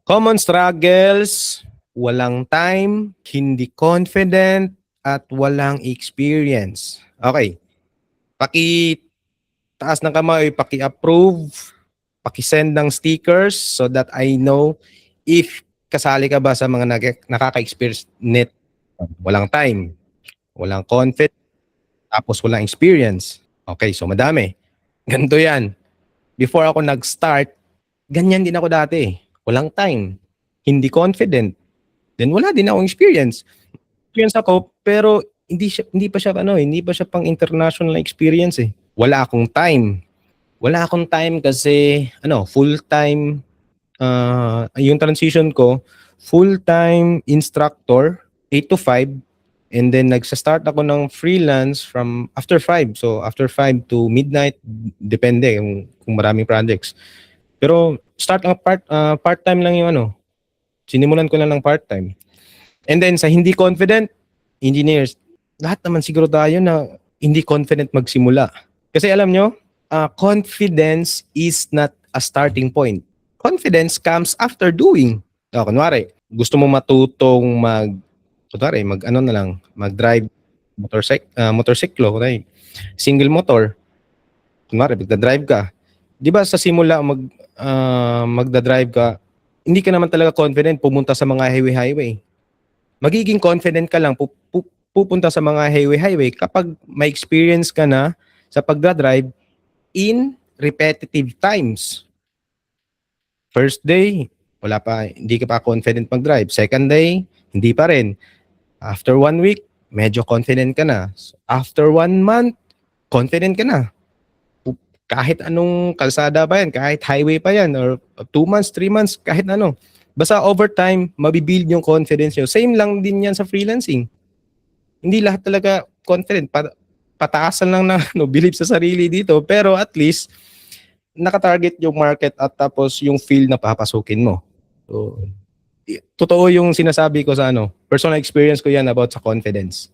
Common struggles, walang time, hindi confident, at walang experience. Okay, paki-taas ng kamay, paki-approve, paki-send ng stickers so that I know if kasali ka ba sa mga nakaka-experience net. Walang time, walang confident, tapos walang experience. Okay, so madami. Ganito yan. Before ako nag-start, ganyan din ako dati. Walang time, hindi confident, then wala din akong experience. Experience ako pero hindi pa siya pang international experience eh. Wala akong time. Wala akong time kasi full-time yung transition ko, full-time instructor 8 to 5, and then nagsa-start ako ng freelance from after 5. So after 5 to midnight, depende kung maraming projects. Pero start ang part-time lang yung sinimulan ko lang ng part-time. And then sa hindi confident, engineers, lahat naman siguro tayo na hindi confident magsimula. Kasi alam nyo, confidence is not a starting point. Confidence comes after doing. Kunwari, gusto mo matutong mag-drive motorsiklo, right? Single motor. Kunwari, magda-drive ka. Di ba sa simula magda-drive ka, hindi ka naman talaga confident pumunta sa mga highway. Magiging confident ka lang pupunta sa mga highway kapag may experience ka na sa pagdadrive in repetitive times. First day, hindi ka pa confident mag-drive. Second day, hindi pa rin. After 1 week, medyo confident ka na. After 1 month, confident ka na. Kahit anong kalsada pa yan, kahit highway pa yan, or 2 months, 3 months, kahit ano. Basta over time, mabibuild yung confidence nyo. Same lang din yan sa freelancing. Hindi lahat talaga confident. Pataasan lang na believe sa sarili dito. Pero at least, nakatarget yung market at tapos yung field na papasukin mo. So, totoo yung sinasabi ko sa personal experience ko yan about sa confidence.